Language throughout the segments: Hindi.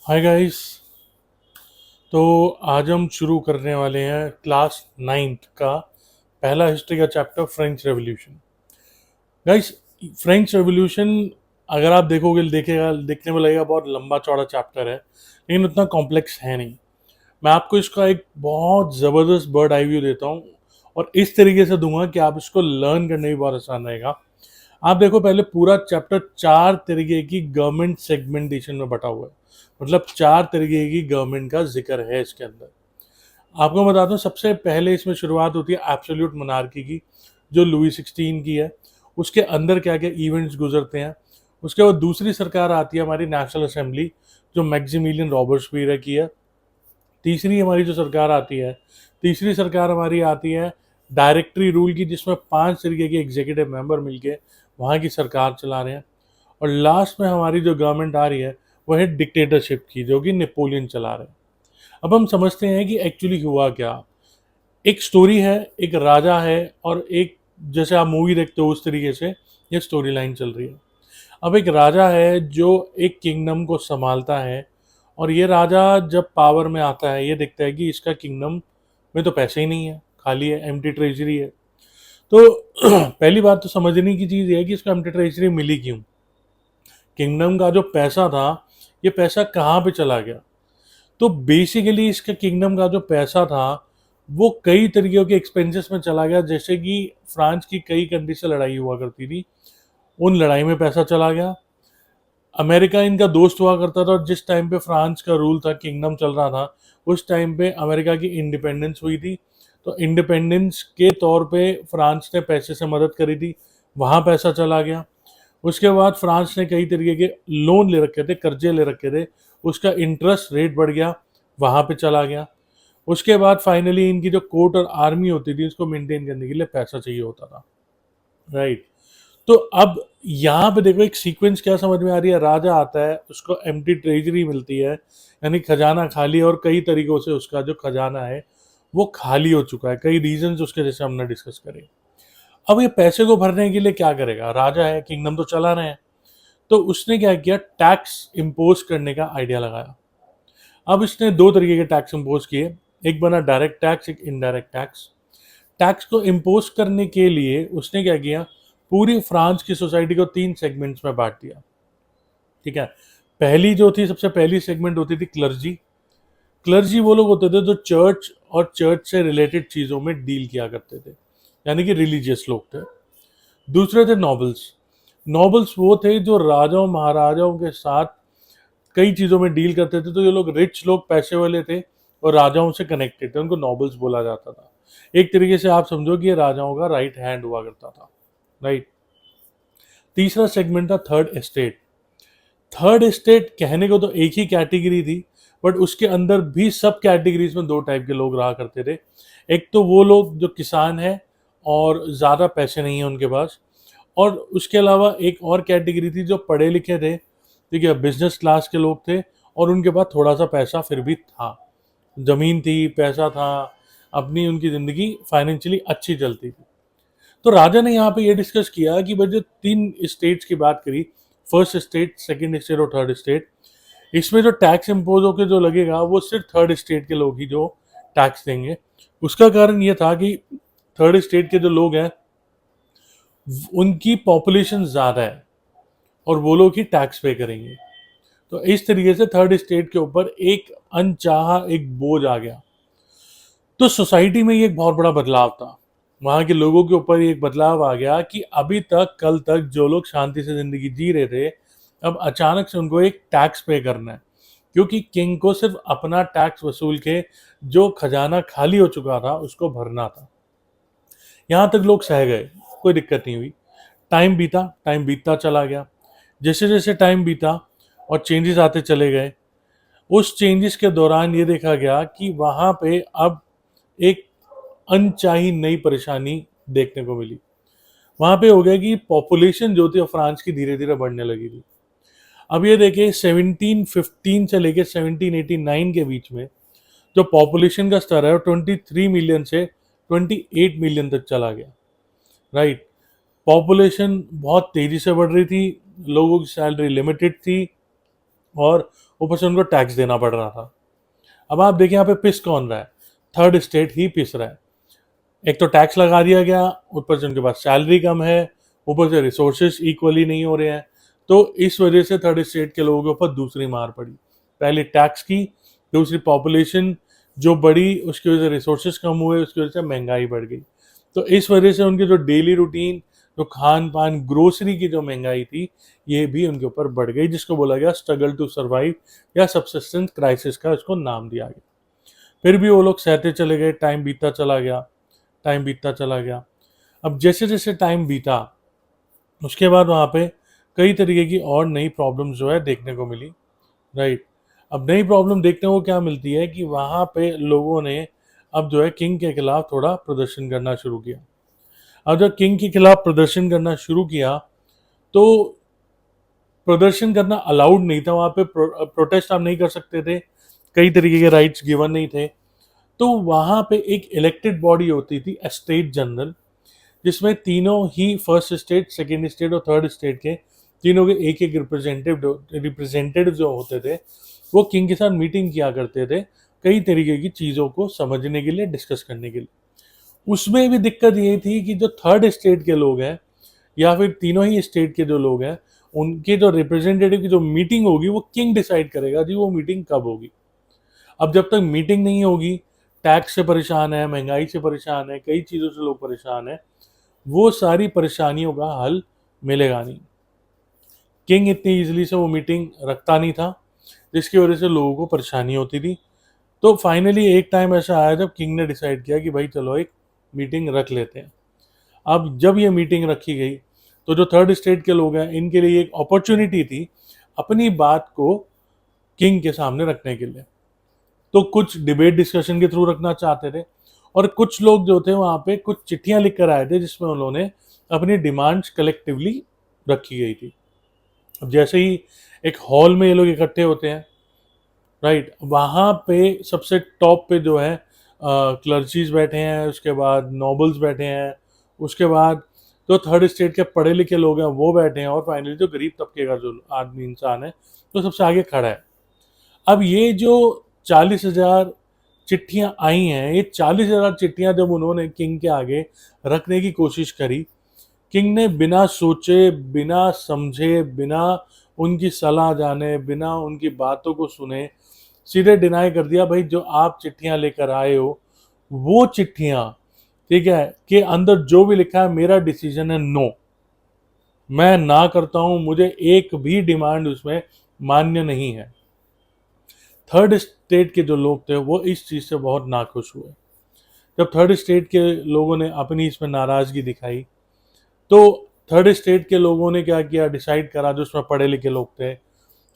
Hi guys. तो आज हम शुरू करने वाले हैं क्लास नाइन्थ का पहला हिस्ट्री का chapter French revolution. Guys, French revolution अगर आप देखेगा देखने में लगेगा बहुत लंबा चौड़ा चैप्टर है, लेकिन उतना कॉम्प्लेक्स है नहीं। मैं आपको इसका एक बहुत ज़बरदस्त बर्ड आई व्यू देता हूँ और इस तरीके से दूंगा कि आप इसको लर्न करने में बहुत आसान रहेगा। आप देखो, पहले पूरा चैप्टर चार तरीके की गवर्नमेंट सेगमेंटेशन में बटा हुआ है। मतलब चार तरीके की गवर्नमेंट का जिक्र है इसके अंदर। आपको बताता हूँ, सबसे पहले इसमें शुरुआत होती है एब्सोल्यूट मोनार्की की, जो लुई 16 की है। उसके अंदर क्या क्या इवेंट्स गुजरते हैं। उसके बाद दूसरी सरकार आती है हमारी नेशनल असेंबली, जो मैक्सिमिलियन रॉबर्ट्सपीयर की है। तीसरी हमारी जो सरकार आती है, तीसरी सरकार हमारी आती है डायरेक्टरी रूल की, जिसमें पांच तरीके के एग्जीक्यूटिव मेंबर मिलके वहाँ की सरकार चला रहे हैं। और लास्ट में हमारी जो गवर्नमेंट आ रही है वह है डिक्टेटरशिप की, जो कि नेपोलियन चला रहे हैं। अब हम समझते हैं कि एक्चुअली हुआ क्या। एक स्टोरी है, एक राजा है, और एक, जैसे आप मूवी देखते हो उस तरीके से ये स्टोरी लाइन चल रही है। अब एक राजा है जो एक किंगडम को संभालता है, और ये राजा जब पावर में आता है ये देखता है कि इसका किंगडम में तो पैसे ही नहीं है, खाली है, एम्प्टी ट्रेजरी है। तो पहली बात तो समझने की चीज़ ये है कि इसको एम्प्टी ट्रेजरी मिली क्यों। किंगडम का जो पैसा था, ये पैसा कहाँ पे चला गया। तो बेसिकली इसके किंगडम का जो पैसा था वो कई तरीके के एक्सपेंसेस में चला गया। जैसे कि फ्रांस की कई कंट्री से लड़ाई हुआ करती थी, उन लड़ाई में पैसा चला गया। अमेरिका इनका दोस्त हुआ करता था, और जिस टाइम पे फ्रांस का रूल था, किंगडम चल रहा था, उस टाइम पे अमेरिका की इंडिपेंडेंस हुई थी। तो इंडिपेंडेंस के तौर पे फ्रांस ने पैसे से मदद करी थी, वहाँ पैसा चला गया। उसके बाद फ्रांस ने कई तरीके के लोन ले रखे थे, कर्जे ले रखे थे, उसका इंटरेस्ट रेट बढ़ गया, वहाँ पे चला गया। उसके बाद फाइनली इनकी जो कोर्ट और आर्मी होती थी, उसको मेंटेन करने के लिए पैसा चाहिए होता था, राइट। तो अब यहाँ पे देखो, एक सीक्वेंस क्या समझ में आ रही है। राजा आता है, उसको एम्प्टी ट्रेजरी मिलती है, यानी खजाना खाली है, और कई तरीकों से उसका जो खजाना है वो खाली हो चुका है, कई रीजंस उसके, जैसे हमने डिस्कस करे। अब ये पैसे को भरने के लिए क्या करेगा, राजा है, किंगडम तो चला रहे हैं। तो उसने क्या किया, टैक्स इम्पोज करने का आइडिया लगाया। अब इसने दो तरीके के टैक्स इम्पोज किए, एक बना डायरेक्ट टैक्स, एक इनडायरेक्ट टैक्स। टैक्स को इम्पोज करने के लिए उसने क्या किया, पूरी फ्रांस की सोसाइटी को तीन सेगमेंट्स में बांट दिया। ठीक है। पहली जो थी, सबसे पहली सेगमेंट होती थी क्लर्जी। क्लर्जी वो लोग होते थे जो चर्च और चर्च से रिलेटेड चीजों में डील किया करते थे, यानी कि रिलीजियस लोग थे। दूसरे थे नॉबल्स। नॉबल्स वो थे जो राजाओं महाराजाओं के साथ कई चीज़ों में डील करते थे। तो ये लोग रिच लोग, पैसे वाले थे, और राजाओं से कनेक्टेड थे, उनको नॉबल्स बोला जाता था। एक तरीके से आप समझो कि ये राजाओं का राइट हैंड हुआ करता था, राइट। तीसरा सेगमेंट था थर्ड एस्टेट। थर्ड एस्टेट कहने को तो एक ही कैटेगरी थी, बट उसके अंदर भी सब कैटेगरीज में दो टाइप के लोग रहा करते थे। एक तो वो लोग जो किसान है और ज़्यादा पैसे नहीं है उनके पास, और उसके अलावा एक और कैटेगरी थी जो पढ़े लिखे थे, ठीक है, बिजनेस क्लास के लोग थे, और उनके पास थोड़ा सा पैसा फिर भी था, जमीन थी, पैसा था, अपनी उनकी ज़िंदगी फाइनेंशियली अच्छी चलती थी। तो राजा ने यहाँ पे ये डिस्कस किया कि भाई जो तीन स्टेट्स की बात करी, फर्स्ट स्टेट, सेकंड स्टेट और थर्ड स्टेट, इसमें जो टैक्स इम्पोज होकर जो लगेगा वो सिर्फ थर्ड स्टेट के लोग ही जो टैक्स देंगे। उसका कारण ये था कि थर्ड स्टेट के जो लोग हैं उनकी पॉपुलेशन ज़्यादा है, और वो लोग ही टैक्स पे करेंगे। तो इस तरीके से थर्ड स्टेट के ऊपर एक अनचाहा एक बोझ आ गया। तो सोसाइटी में ये एक बहुत बड़ा बदलाव था, वहां के लोगों के ऊपर एक बदलाव आ गया कि अभी तक, कल तक जो लोग शांति से जिंदगी जी रहे थे, अब अचानक से उनको एक टैक्स पे करना है, क्योंकि किंग को सिर्फ अपना टैक्स वसूल के जो खजाना खाली हो चुका था उसको भरना था। यहां तक लोग सह गए, कोई दिक्कत नहीं हुई। टाइम बीता, टाइम बीतता चला गया। जैसे जैसे टाइम बीता और चेंजेस आते चले गए, उस चेंजेस के दौरान ये देखा गया कि वहां पे अब एक अनचाही नई परेशानी देखने को मिली। वहां पे हो गया कि पॉपुलेशन जो थी फ्रांस की धीरे धीरे बढ़ने लगी थी। अब ये देखिए, 1715 से लेके 1789 के बीच में जो पॉपुलेशन का स्तर है वो 23 मिलियन से 28 मिलियन तक चला गया, राइट। पॉपुलेशन बहुत तेजी से बढ़ रही थी, लोगों की सैलरी लिमिटेड थी, और ऊपर से उनको टैक्स देना पड़ रहा था। अब आप देखिए यहाँ पे पिस कौन रहा है, थर्ड स्टेट ही पिस रहा है। एक तो टैक्स लगा दिया गया, ऊपर से उनके पास सैलरी कम है, ऊपर से रिसोर्सेज इक्वली नहीं हो रहे हैं, तो इस वजह से थर्ड स्टेट के लोगों के ऊपर दूसरी मार पड़ी। पहले टैक्स की, दूसरी पॉपुलेशन जो बढ़ी, उसकी वजह से रिसोर्सेज कम हुए, उसकी वजह से महंगाई बढ़ गई। तो इस वजह से उनकी जो डेली रूटीन, जो खान पान, ग्रोसरी की जो महंगाई थी, ये भी उनके ऊपर बढ़ गई, जिसको बोला गया स्ट्रगल टू सर्वाइव या सबसिस्टेंस क्राइसिस का इसको नाम दिया गया। फिर भी वो लोग सहते चले गए, टाइम बीतता चला गया, टाइम बीतता चला गया। अब जैसे जैसे टाइम बीता, उसके बाद वहाँ पे कई तरीके की और नई प्रॉब्लम्स जो है देखने को मिली, राइट। अब नई प्रॉब्लम देखने को क्या मिलती है कि वहाँ पे लोगों ने अब जो है किंग के खिलाफ थोड़ा प्रदर्शन करना शुरू किया। अब जब किंग के खिलाफ प्रदर्शन करना शुरू किया, तो प्रदर्शन करना अलाउड नहीं था वहाँ पे, प्रोटेस्ट आप नहीं कर सकते थे, कई तरीके के राइट्स गिवन नहीं थे। तो वहाँ पे एक इलेक्टेड बॉडी होती थी, स्टेट जनरल, जिसमें तीनों ही फर्स्ट स्टेट, सेकेंड स्टेट और थर्ड स्टेट के तीनों के एक एक रिप्रेजेंटेटिव जो होते थे, वो किंग के साथ मीटिंग किया करते थे कई तरीके की चीज़ों को समझने के लिए, डिस्कस करने के लिए। उसमें भी दिक्कत ये थी कि जो थर्ड स्टेट के लोग हैं या फिर तीनों ही स्टेट के जो लोग हैं, उनके जो रिप्रेजेंटेटिव की जो मीटिंग होगी वो किंग डिसाइड करेगा जी वो मीटिंग कब होगी। अब जब तक मीटिंग नहीं होगी, टैक्स से परेशान है, महंगाई से परेशान है, कई चीज़ों से लोग परेशान है, वो सारी परेशानियों का हल मिलेगा नहीं। किंग इतनी इजीली से वो मीटिंग रखता नहीं था, जिसकी वजह से लोगों को परेशानी होती थी। तो फाइनली एक टाइम ऐसा आया जब किंग ने डिसाइड किया कि भाई चलो एक मीटिंग रख लेते हैं। अब जब ये मीटिंग रखी गई, तो जो थर्ड स्टेट के लोग हैं, इनके लिए एक अपॉर्चुनिटी थी अपनी बात को किंग के सामने रखने के लिए। तो कुछ डिबेट डिस्कशन के थ्रू रखना चाहते थे, और कुछ लोग जो थे वहाँ पे कुछ चिट्ठियां लिख कर आए थे जिसमें उन्होंने अपनी डिमांड्स कलेक्टिवली रखी गई थी। अब जैसे ही एक हॉल में ये लोग इकट्ठे होते हैं, राइट, वहाँ पे सबसे टॉप पे जो है क्लर्जीज बैठे हैं, उसके बाद नोबल्स बैठे हैं, उसके बाद जो थर्ड स्टेट के पढ़े लिखे लोग हैं वो बैठे हैं, और फाइनली जो गरीब तबके का जो आदमी इंसान है तो सबसे आगे खड़ा है। अब ये जो 40,000 चिट्ठियां आई हैं, ये 40,000 चिट्ठियां जब उन्होंने किंग के आगे रखने की कोशिश करी, किंग ने बिना सोचे, बिना समझे, बिना उनकी सलाह जाने, बिना उनकी बातों को सुने, सीधे डिनाई कर दिया, भाई जो आप चिट्ठियां लेकर आए हो वो चिट्ठियां, ठीक है, के अंदर जो भी लिखा है मेरा डिसीजन है नो, मैं ना करता हूं, मुझे एक भी डिमांड उसमें मान्य नहीं है। थर्ड स्टेट के जो लोग थे वो इस चीज़ से बहुत नाखुश हुए। जब थर्ड स्टेट के लोगों ने अपनी इसमें नाराज़गी दिखाई, तो थर्ड स्टेट के लोगों ने क्या किया, डिसाइड करा, जो उसमें पढ़े लिखे लोग थे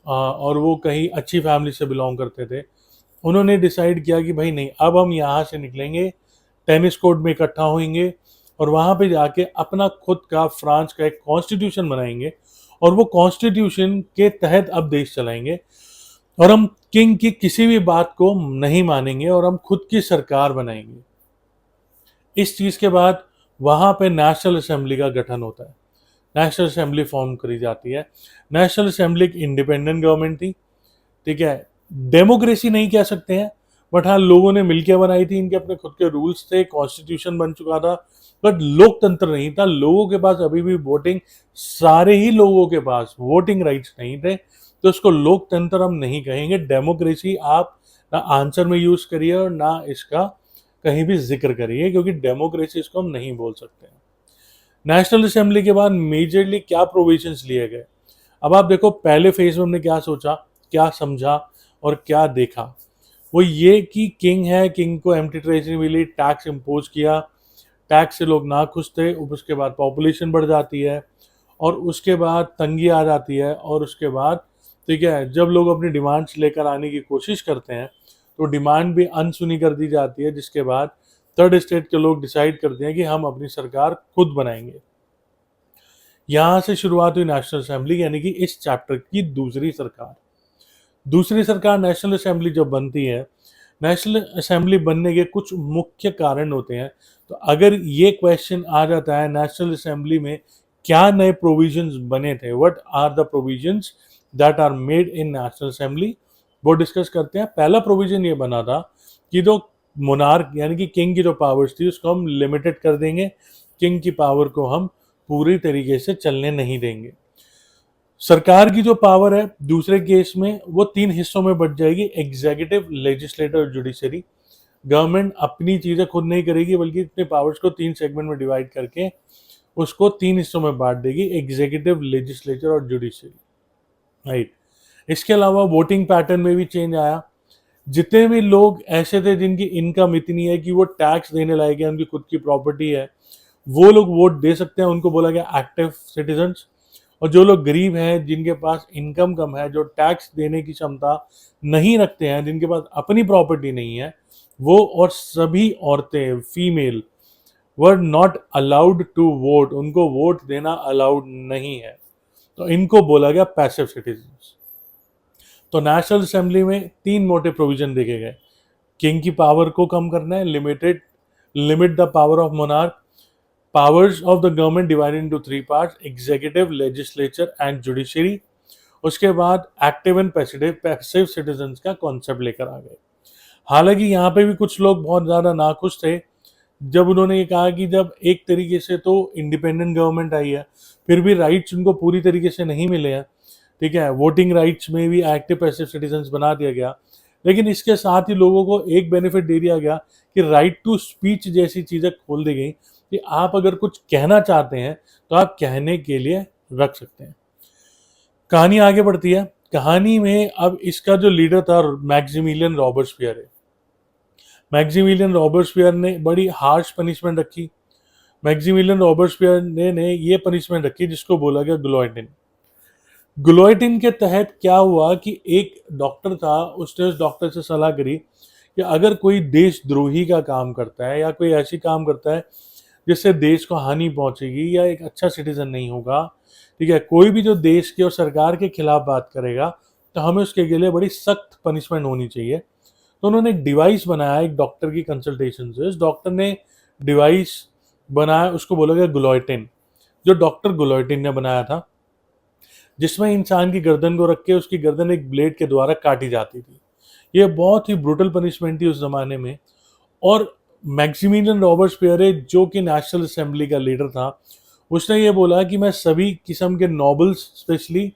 और वो कहीं अच्छी फैमिली से बिलोंग करते थे, उन्होंने डिसाइड किया कि भाई नहीं, अब हम यहाँ से निकलेंगे, टेनिस कोर्ट में इकट्ठा होंगे और वहाँ पे जाके अपना खुद का फ्रांस का एक कॉन्स्टिट्यूशन बनाएंगे, और वो कॉन्स्टिट्यूशन के तहत अब देश चलाएंगे, और हम किंग की किसी भी बात को नहीं मानेंगे और हम खुद की सरकार बनाएंगे। इस चीज के बाद वहां पे नेशनल असेंबली का गठन होता है, नेशनल असेंबली फॉर्म करी जाती है। नेशनल असेंबली एक इंडिपेंडेंट गवर्नमेंट थी, ठीक है, डेमोक्रेसी नहीं कह सकते हैं, बट हाँ लोगों ने मिलकर बनाई थी, इनके अपने खुद के रूल्स थे, कॉन्स्टिट्यूशन बन चुका था, बट लोकतंत्र नहीं था। लोगों के पास अभी भी वोटिंग, सारे ही लोगों के पास वोटिंग राइट्स नहीं थे, तो इसको लोकतंत्र हम नहीं कहेंगे। डेमोक्रेसी आप ना आंसर में यूज करिए और ना इसका कहीं भी जिक्र करिए, क्योंकि डेमोक्रेसी इसको हम नहीं बोल सकते हैं। नेशनल असेंबली के बाद मेजरली क्या प्रोविजंस लिए गए, अब आप देखो पहले फेज में हमने क्या सोचा, क्या समझा और क्या देखा। वो ये कि किंग है, किंग को एम्प्टी ट्रेजरी मिली, टैक्स इम्पोज किया, टैक्स से लोग ना खुश थे, उसके बाद पॉपुलेशन बढ़ जाती है, और उसके बाद तंगी आ जाती है, और उसके बाद ठीक है जब लोग अपनी डिमांड्स लेकर आने की कोशिश करते हैं तो डिमांड भी अनसुनी कर दी जाती है, जिसके बाद थर्ड स्टेट के लोग डिसाइड करते हैं कि हम अपनी सरकार खुद बनाएंगे। यहां से शुरुआत हुई नेशनल असेंबली, यानी कि इस चैप्टर की दूसरी सरकार। दूसरी सरकार नेशनल असेंबली जब बनती है, नेशनल असेंबली बनने के कुछ मुख्य कारण होते हैं। तो अगर ये क्वेश्चन आ जाता है नेशनल असेंबली में क्या नए प्रोविजंस बने थे, what are the provisions that are made in national assembly, वो डिस्कस करते हैं। पहला प्रोविजन ये बना था कि जो मोनार्क यानी कि किंग की जो पावर्स थी उसको हम लिमिटेड कर देंगे, किंग की पावर को हम पूरी तरीके से चलने नहीं देंगे। सरकार की जो पावर है दूसरे केस में वो 3 हिस्सों में बट जाएगी, एग्जीक्यूटिव, लेजिस्लेटिव और जुडिशरी। गवर्नमेंट अपनी चीजें खुद नहीं करेगी बल्कि अपने पावर्स को 3 सेगमेंट में डिवाइड करके उसको 3 हिस्सों में बांट देगी, एग्जीक्यूटिव, लेजिस्लेचर और जुडिशरी, राइट। इसके अलावा वोटिंग पैटर्न में भी चेंज आया। जितने भी लोग ऐसे थे जिनकी इनकम इतनी है कि वो टैक्स देने लायक है, उनकी खुद की प्रॉपर्टी है, वो लोग वोट दे सकते हैं, उनको बोला गया एक्टिव सिटीजन्स। और जो लोग गरीब हैं, जिनके पास इनकम कम है, जो टैक्स देने की क्षमता नहीं रखते हैं, जिनके पास अपनी प्रॉपर्टी नहीं है, वो और सभी औरतें, female, were not allowed to vote, उनको वोट देना अलाउड नहीं है। तो इनको बोला गया पैसिव सिटीजन्स। तो नेशनल असेंबली में 3 मोटे प्रोविजन देखे गए। किंग की पावर को कम करना है, limit the power of monarch, powers of the government divided into 3 parts, executive, legislature and judiciary. उसके बाद एक्टिव एंड पैसिव सिटीजन्स का कॉन्सेप्ट लेकर आ गए। हालांकि यहाँ पे भी कुछ लोग बहुत ज़्यादा नाखुश थे जब उन्होंने ये कहा कि जब एक तरीके से तो इंडिपेंडेंट गवर्नमेंट आई है, फिर भी राइट्स उनको पूरी तरीके से नहीं मिले हैं, ठीक है, वोटिंग राइट्स में भी एक्टिव पैसिव सिटीजन्स बना दिया गया, लेकिन इसके साथ ही लोगों को एक बेनिफिट दे दिया गया कि राइट टू स्पीच जैसी चीज़ें खोल दी गई कि आप अगर कुछ कहना चाहते हैं तो आप कहने के लिए रख सकते हैं। कहानी आगे बढ़ती है। कहानी में अब इसका जो लीडर था मैक्सिमिलियन रॉबर्सपियर है। मैक्सिमिलियन रॉबर्सपियर ने बड़ी हार्श पनिशमेंट रखी। मैक्सिमिलियन रॉबर्सपियर ने ये पनिशमेंट रखी जिसको बोला गया गुलोटिन। गुलोटिन के तहत क्या हुआ कि एक डॉक्टर था, उसने उस डॉक्टर से सलाह करी कि अगर कोई देशद्रोही का काम करता है या कोई ऐसी काम करता है जिससे देश को हानि पहुंचेगी या एक अच्छा सिटीजन नहीं होगा, ठीक है, कोई भी जो देश के और सरकार के खिलाफ बात करेगा तो हमें उसके लिए बड़ी सख्त पनिशमेंट होनी चाहिए। तो उन्होंने एक डिवाइस बनाया, एक डॉक्टर की कंसल्टेशन से। इस डॉक्टर ने डिवाइस बनाया, उसको बोला गया गुलोटिन, जो डॉक्टर गुलोटिन ने बनाया था, जिसमें इंसान की गर्दन को रख के उसकी गर्दन एक ब्लेड के द्वारा काटी जाती थी। ये बहुत ही ब्रूटल पनिशमेंट थी उस जमाने में। और मैक्सिमिलियन रॉबर्सपियर जो कि नेशनल असेंबली का लीडर था, उसने ये बोला कि मैं सभी किस्म के नॉबल्स, स्पेशली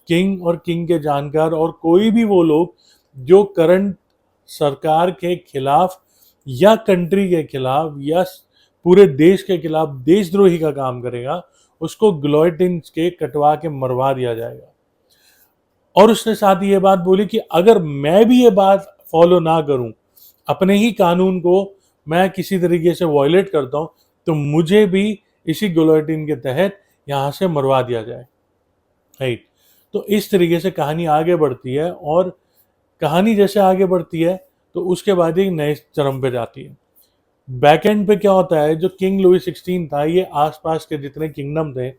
किंग और किंग के जानकार और कोई भी वो लोग जो करंट सरकार के खिलाफ या कंट्री के खिलाफ या पूरे देश के खिलाफ देशद्रोही का काम करेगा, उसको गुलोटिन के कटवा के मरवा दिया जाएगा। और उसने साथ ही ये बात बोली कि अगर मैं भी ये बात फॉलो ना करूं, अपने ही कानून को मैं किसी तरीके से वायलेट करता हूं, तो मुझे भी इसी गुलोटिन के तहत यहां से मरवा दिया जाए, राइट। तो इस तरीके से कहानी आगे बढ़ती है और कहानी जैसे आगे बढ़ती है तो उसके बाद एक नए चरम पे जाती है। बैक एंड पे क्या होता है, जो किंग लुई 16 था, ये आसपास के जितने किंगडम थे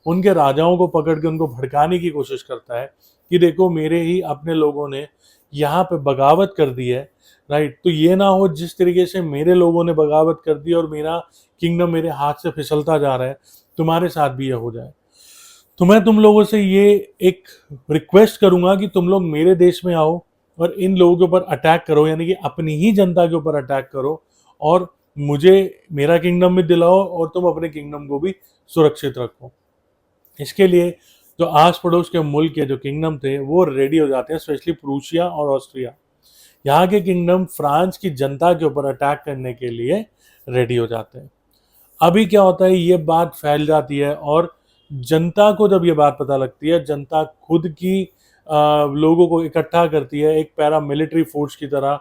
उनके राजाओं को पकड़ के उनको भड़काने की कोशिश करता है कि देखो मेरे ही अपने लोगों ने यहाँ पे बगावत कर दी है, राइट। तो ये ना हो जिस तरीके से मेरे लोगों ने बगावत कर दी और मेरा किंगडम मेरे हाथ से फिसलता जा रहा है, तुम्हारे साथ भी ये हो जाए। तो मैं तुम लोगों से ये एक रिक्वेस्ट करूंगा कि तुम लोग मेरे देश में आओ और इन लोगों के ऊपर अटैक करो, यानी कि अपनी ही जनता के ऊपर अटैक करो और मुझे मेरा किंगडम भी दिलाओ और तुम अपने किंगडम को भी सुरक्षित रखो। इसके लिए जो आस पड़ोस के मुल्क के जो किंगडम थे वो रेडी हो जाते हैं, स्पेशली प्रूशिया और ऑस्ट्रिया। यहाँ के किंगडम फ्रांस की जनता के ऊपर अटैक करने के लिए रेडी हो जाते हैं। अभी क्या होता है, ये बात फैल जाती है और जनता को जब ये बात पता लगती है, जनता खुद की लोगों को इकट्ठा करती है, एक पैरा मिलिट्री फोर्स की तरह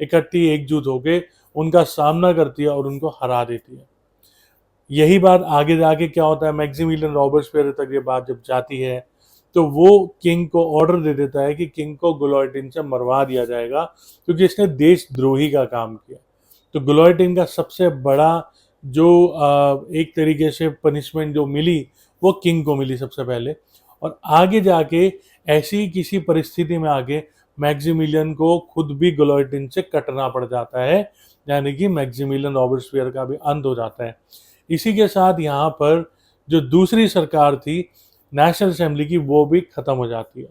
इकट्ठी एकजुट होके उनका सामना करती है और उनको हरा देती है। यही बात आगे जाके क्या होता है, मैक्सिमिलियन रॉबर्सपियर तक ये बात जब जाती है तो वो किंग को ऑर्डर दे देता है कि किंग को गुलोटिन से मरवा दिया जाएगा क्योंकि इसने देशद्रोही का काम किया। तो गुलोटिन का सबसे बड़ा जो एक तरीके से पनिशमेंट जो मिली वो किंग को मिली सबसे पहले। और आगे जाके ऐसी किसी परिस्थिति में आके मैक्सिमिलियन को खुद भी गुलोटिन से कटना पड़ जाता है, यानी कि मैक्सिमिलियन रॉबर्सपियर का भी अंत हो जाता है। इसी के साथ यहाँ पर जो दूसरी सरकार थी नेशनल असेंबली की, वो भी खत्म हो जाती है।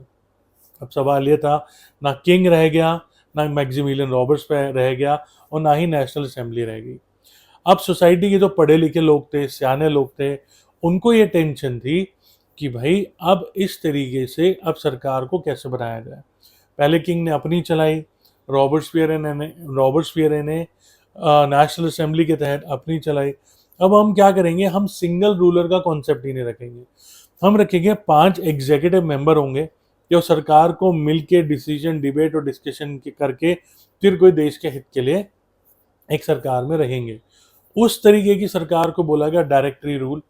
अब सवाल ये था, ना किंग रह गया, ना मैक्सिमिलियन रॉबर्ट्स पे रह गया, और ना ही नेशनल असेंबली रह गई। अब सोसाइटी के जो पढ़े लिखे लोग थे, सियाने लोग थे, उनको ये टेंशन थी कि भाई अब इस तरीके से अब सरकार को कैसे बनाया जाए। पहले किंग ने अपनी चलाई, रॉबर्ट्सपियर ने नेशनल असेंबली के तहत अपनी चलाई। अब हम क्या करेंगे, हम सिंगल रूलर का कॉन्सेप्ट ही नहीं रखेंगे, हम रखेंगे 5 एग्जीक्यूटिव मेंबर होंगे जो सरकार को मिलके डिसीजन, डिबेट और डिस्कशन करके फिर कोई देश के हित के लिए एक सरकार में रहेंगे। उस तरीके की सरकार को बोला गया डायरेक्टरी रूल।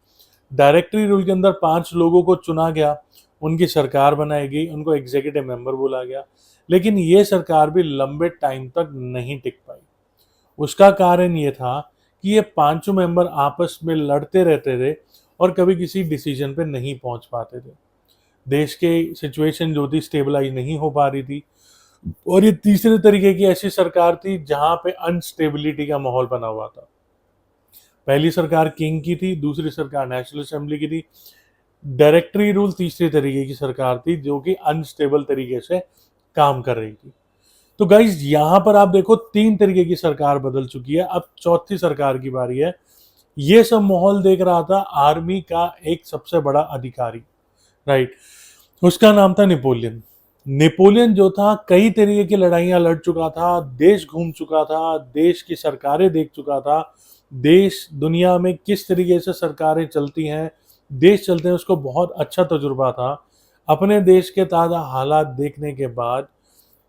डायरेक्टरी रूल के अंदर 5 लोगों को चुना गया, उनकी सरकार बनाई गई, उनको एग्जीक्यूटिव मेंबर बोला गया। लेकिन ये सरकार भी लंबे टाइम तक नहीं टिक पाई। उसका कारण ये था कि ये 5 मेंबर आपस में लड़ते रहते थे और कभी किसी डिसीजन पे नहीं पहुंच पाते थे। देश के सिचुएशन जो थी स्टेबलाइज नहीं हो पा रही थी, और ये तीसरे तरीके की ऐसी सरकार थी जहां पे अनस्टेबिलिटी का माहौल बना हुआ था। पहली सरकार किंग की थी, दूसरी सरकार नेशनल असेंबली की थी। डायरेक्टरी रूल तीसरे तरीके की सरकार थी जो कि अनस्टेबल तरीके से काम कर रही थी। तो गाइज यहां पर आप देखो 3 तरीके की सरकार बदल चुकी है, अब चौथी सरकार की बारी है। ये सब माहौल देख रहा था आर्मी का एक सबसे बड़ा अधिकारी, राइट, उसका नाम था नेपोलियन। नेपोलियन जो था कई तरीके की लड़ाइयां लड़ चुका था, देश घूम चुका था, देश की सरकारें देख चुका था, देश दुनिया में किस तरीके से सरकारें चलती हैं, देश चलते हैं, उसको बहुत अच्छा तजुर्बा था। अपने देश के ताज़ा हालात देखने के बाद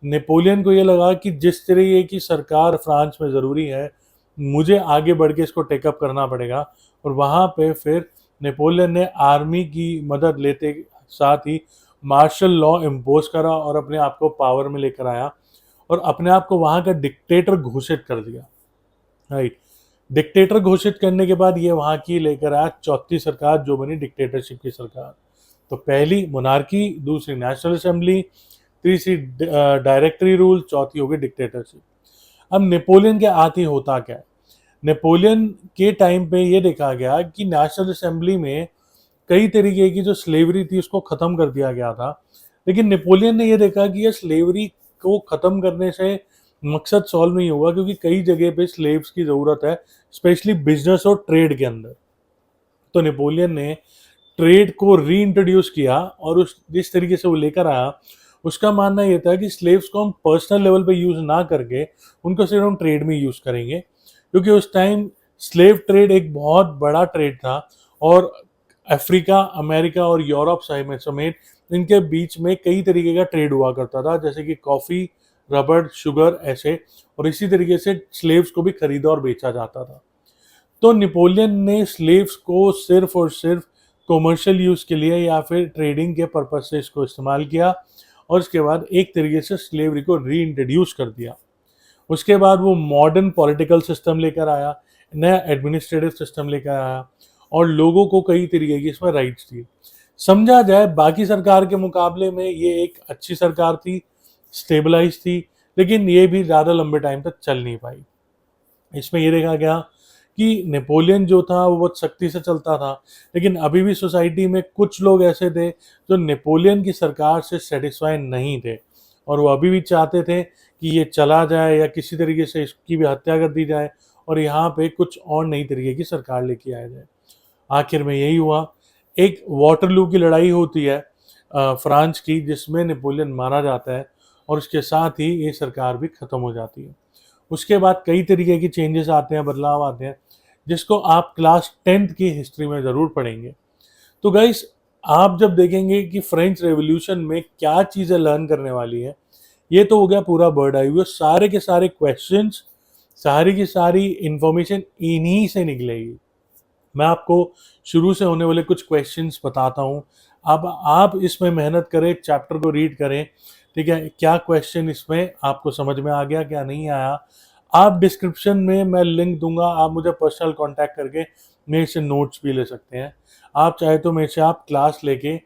नेपोलियन को ये लगा कि जिस तरीके की सरकार फ्रांस में ज़रूरी है, मुझे आगे बढ़ के इसको टेकअप करना पड़ेगा। और वहाँ पे फिर नेपोलियन ने आर्मी की मदद लेते साथ ही मार्शल लॉ इम्पोज करा और अपने आप को पावर में लेकर आया और अपने आप को वहाँ का डिक्टेटर घोषित कर दिया, राइट। डिक्टेटर घोषित करने के बाद ये वहाँ की लेकर आया चौथी सरकार जो बनी डिक्टेटरशिप की सरकार। तो पहली मोनार्की, दूसरी नेशनल असेंबली, तीसरी डायरेक्टरी रूल, चौथी हो गई डिक्टेटरशिप। अब नेपोलियन के आती होता क्या है, नेपोलियन के टाइम पे ये देखा गया कि नेशनल असेंबली में कई तरीके की जो स्लेवरी थी उसको ख़त्म कर दिया गया था। लेकिन नेपोलियन ने ये देखा कि ये स्लेवरी को ख़त्म करने से मकसद सॉल्व नहीं होगा, क्योंकि कई जगह पे स्लेव्स की ज़रूरत है, स्पेशली बिजनेस और ट्रेड के अंदर। तो नेपोलियन ने ट्रेड को री इंट्रोड्यूस किया और उस जिस तरीके से वो लेकर आया, उसका मानना ये था कि स्लेव्स को हम पर्सनल लेवल पे यूज़ ना करके उनको सिर्फ हम ट्रेड में यूज़ करेंगे, क्योंकि उस टाइम स्लेव ट्रेड एक बहुत बड़ा ट्रेड था और अफ्रीका, अमेरिका और यूरोप समेत इनके बीच में कई तरीके का ट्रेड हुआ करता था, जैसे कि कॉफ़ी, रबड़, शुगर ऐसे, और इसी तरीके से स्लेव्स को भी खरीदा और बेचा जाता था। तो नेपोलियन ने स्लेव्स को सिर्फ और सिर्फ कॉमर्शियल यूज़ के लिए या फिर ट्रेडिंग के पर्पज से इसको इस्तेमाल किया और उसके बाद एक तरीके से स्लेवरी को री इंट्रोड्यूस कर दिया। उसके बाद वो मॉडर्न पॉलिटिकल सिस्टम लेकर आया, नया एडमिनिस्ट्रेटिव सिस्टम लेकर आया और लोगों को कई तरीके की इसमें राइट्स दिए। समझा जाए बाकी सरकार के मुकाबले में ये एक अच्छी सरकार थी, स्टेबलाइज थी, लेकिन ये भी ज़्यादा लंबे टाइम तक चल नहीं पाई। इसमें ये देखा गया कि नेपोलियन जो था वो बहुत सख्ती से चलता था, लेकिन अभी भी सोसाइटी में कुछ लोग ऐसे थे जो नेपोलियन की सरकार से सेटिस्फाई नहीं थे और वो अभी भी चाहते थे कि ये चला जाए या किसी तरीके से इसकी भी हत्या कर दी जाए और यहाँ पे कुछ और नई तरीके की सरकार लेके आया जाए। आखिर में यही हुआ, एक वाटरलू की लड़ाई होती है फ्रांस की, जिसमें नेपोलियन मारा जाता है और उसके साथ ही ये सरकार भी ख़त्म हो जाती है। उसके बाद कई तरीके की चेंजेस आते हैं, बदलाव आते हैं, जिसको आप क्लास 10th की हिस्ट्री में ज़रूर पढ़ेंगे। तो गाइस आप जब देखेंगे कि फ्रेंच रेवोल्यूशन में क्या चीज़ें लर्न करने वाली है, ये तो हो गया पूरा बर्ड आई व्यू, सारे के सारे क्वेश्चंस, सारी की सारी इंफॉर्मेशन इन्हीं से निकलेगी। मैं आपको शुरू से होने वाले कुछ क्वेश्चंस बताता हूँ। अब आप इसमें मेहनत करें, चैप्टर को रीड करें, ठीक है, क्या क्वेश्चन इसमें आपको समझ में आ गया, क्या नहीं आया। आप डिस्क्रिप्शन में मैं लिंक दूंगा, आप मुझे पर्सनल कांटेक्ट करके मेरे से नोट्स भी ले सकते हैं। आप चाहे तो मेरे से आप क्लास लेके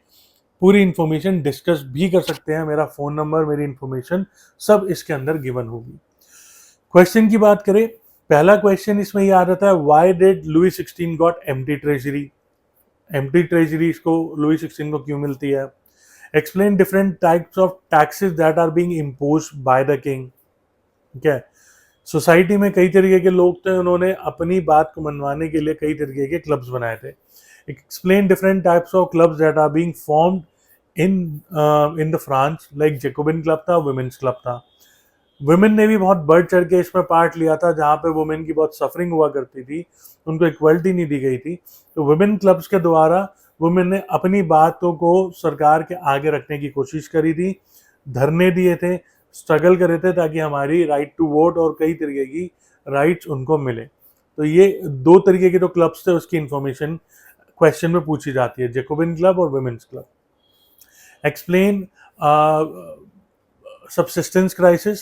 पूरी इन्फॉर्मेशन डिस्कस भी कर सकते हैं। मेरा फ़ोन नंबर, मेरी इन्फॉर्मेशन सब इसके अंदर गिवन होगी। क्वेश्चन की बात करें, पहला क्वेश्चन इसमें ये आ जाता है, why did Louis 16 got empty treasury. Empty treasury इसको लुई 16 को क्यों मिलती है। Explain different types of taxes that are being imposed by the king. ठीक है, सोसाइटी में कई तरीके के लोग थे, उन्होंने अपनी बात को मनवाने के लिए कई तरीके के क्लब्स बनाए थे। Explain different types of clubs that are being formed in in the France, like Jacobin club था, वुमेन्स क्लब था। वुमेन ने भी बहुत बढ़ चढ़ के इसमें पार्ट लिया था, जहाँ पे वुमेन की बहुत सफरिंग हुआ करती थी, उनको इक्वलिटी नहीं दी गई थी। तो वुमेन क्लब्स के द्वारा वुमेन ने अपनी बातों को सरकार के आगे रखने की कोशिश करी थी, धरने दिए थे, स्ट्रगल करे थे, ताकि हमारी राइट टू वोट और कई तरीके की राइट्स उनको मिले। तो ये दो तरीके के जो क्लब्स थे उसकी इंफॉर्मेशन क्वेश्चन में पूछी जाती है, जैकोबिन क्लब और women's club. Explain subsistence crisis,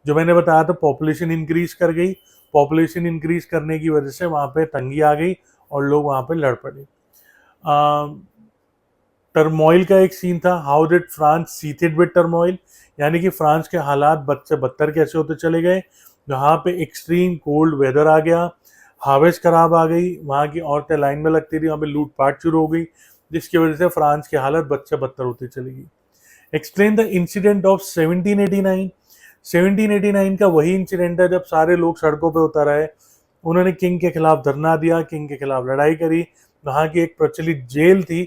जो मैंने बताया था पॉपुलेशन इंक्रीज कर गई, पॉपुलेशन इंक्रीज करने की वजह से वहाँ पे तंगी आ गई और लोग वहाँ पे लड़ पड़े। टर्मोइल का एक सीन था, how did France sheathed with turmoil, यानी कि फ्रांस के हालात बद से बदतर कैसे होते चले गए। जहाँ पे एक्सट्रीम कोल्ड वेदर आ गया, हार्वेस्ट खराब आ गई, वहाँ की औरतें लाइन में लगती थी, वहाँ पे लूटपाट शुरू हो गई, जिसकी वजह से फ्रांस की हालत बद से बदतर होती चली गई। Explain the incident of 1789। 1789 का वही इंसिडेंट है जब सारे लोग सड़कों पे उतर आए, उन्होंने किंग के खिलाफ धरना दिया, किंग के खिलाफ लड़ाई करी। वहाँ की एक प्रचलित जेल थी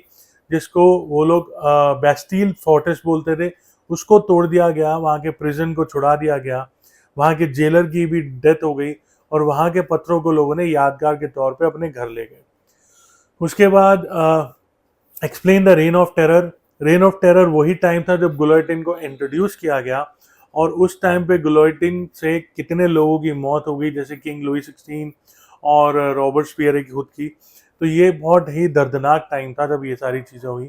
जिसको वो लोग बैस्टील फोर्ट्रेस बोलते थे, उसको तोड़ दिया गया, वहाँ के प्रिजन को छुड़ा दिया गया, वहाँ के जेलर की भी डेथ हो गई और वहाँ के पत्थरों को लोगों ने यादगार के तौर पे अपने घर ले गए। उसके बाद explain the rain of terror. Rain of terror वही टाइम था जब गुलोटिन को इंट्रोड्यूस किया गया, और उस टाइम पे गुलोटिन से कितने लोगों की मौत हो गई, जैसे किंग लुई 16 और रॉबर्ट स्पियर की खुद की। तो ये बहुत ही दर्दनाक टाइम था जब ये सारी चीज़ें हुई।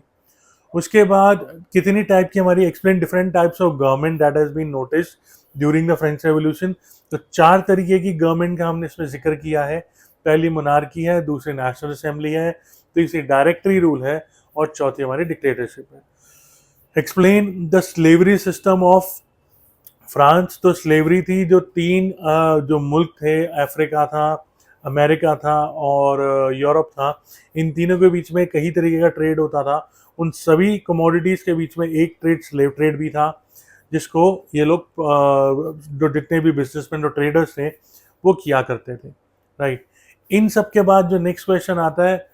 उसके बाद कितनी टाइप की हमारी explain different types of government that has been notice during the French revolution. तो 4 तरीके की गवर्नमेंट का हमने इसमें जिक्र किया है। पहली मोनार्की है, दूसरी नेशनल असेंबली है, तीसरी डायरेक्टरी रूल है और चौथी हमारी डिक्टेटरशिप है। Explain the slavery system of France. तो स्लेवरी थी जो 3 जो मुल्क थे, अफ्रीका था, अमेरिका था और यूरोप था, इन तीनों के बीच में कई तरीके का ट्रेड होता था। उन सभी कमोडिटीज़ के बीच में एक ट्रेड स्लेव ट्रेड भी था, जिसको ये लोग जो जितने भी बिजनेसमैन और ट्रेडर्स थे वो किया करते थे, राइट। इन सब के बाद जो नेक्स्ट क्वेश्चन आता है,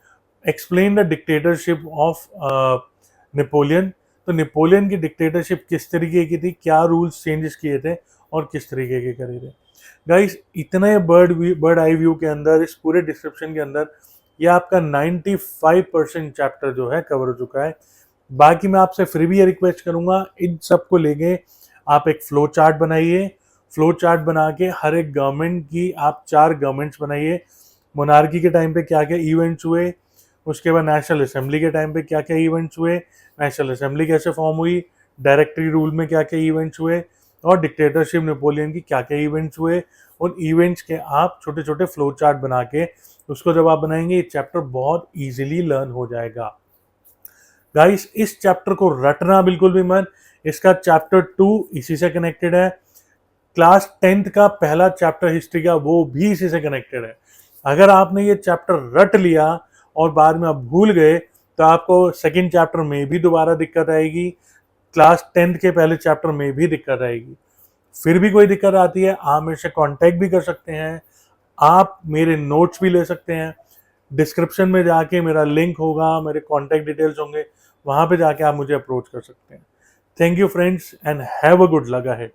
explain the dictatorship of Napoleon. तो नेपोलियन की डिक्टेटरशिप किस तरीके की थी, क्या रूल्स चेंजेस किए थे और किस तरीके के करे थे। गाइस, इतने बर्ड आई व्यू के अंदर, इस पूरे डिस्क्रिप्शन के अंदर, ये आपका 95% चैप्टर जो है कवर हो चुका है। बाकी मैं आपसे फिर भी ये रिक्वेस्ट करूंगा, इन सब को लेके आप एक फ्लो चार्ट बनाइए। फ्लो चार्ट बना के हर एक गवर्नमेंट की आप 4 गवर्नमेंट्स बनाइए। मोनार्की के टाइम पे क्या क्या इवेंट्स हुए, उसके बाद नेशनल असेंबली के टाइम पे क्या क्या इवेंट्स हुए, नेशनल असेंबली कैसे फॉर्म हुई, डायरेक्टरी रूल में क्या क्या इवेंट्स हुए, और डिक्टेटरशिप नेपोलियन की क्या क्या इवेंट्स हुए। उन इवेंट्स के आप छोटे छोटे फ्लो चार्ट बना के उसको जब आप बनाएंगे, ये चैप्टर बहुत इजीली लर्न हो जाएगा। गाइस, इस चैप्टर को रटना बिल्कुल भी मत, इसका चैप्टर 2 इसी से कनेक्टेड है। क्लास 10th का पहला चैप्टर हिस्ट्री का, वो भी इसी से कनेक्टेड है। अगर आपने ये चैप्टर रट लिया और बाद में आप भूल गए, तो आपको सेकंड चैप्टर में भी दोबारा दिक्कत आएगी, क्लास 10th के पहले चैप्टर में भी दिक्कत आएगी। फिर भी कोई दिक्कत आती है, आप मेरे से कांटेक्ट भी कर सकते हैं, आप मेरे नोट्स भी ले सकते हैं। डिस्क्रिप्शन में जाके मेरा लिंक होगा, मेरे कांटेक्ट डिटेल्स होंगे, वहाँ पे जाके आप मुझे अप्रोच कर सकते हैं। Thank you friends and have a good luck ahead.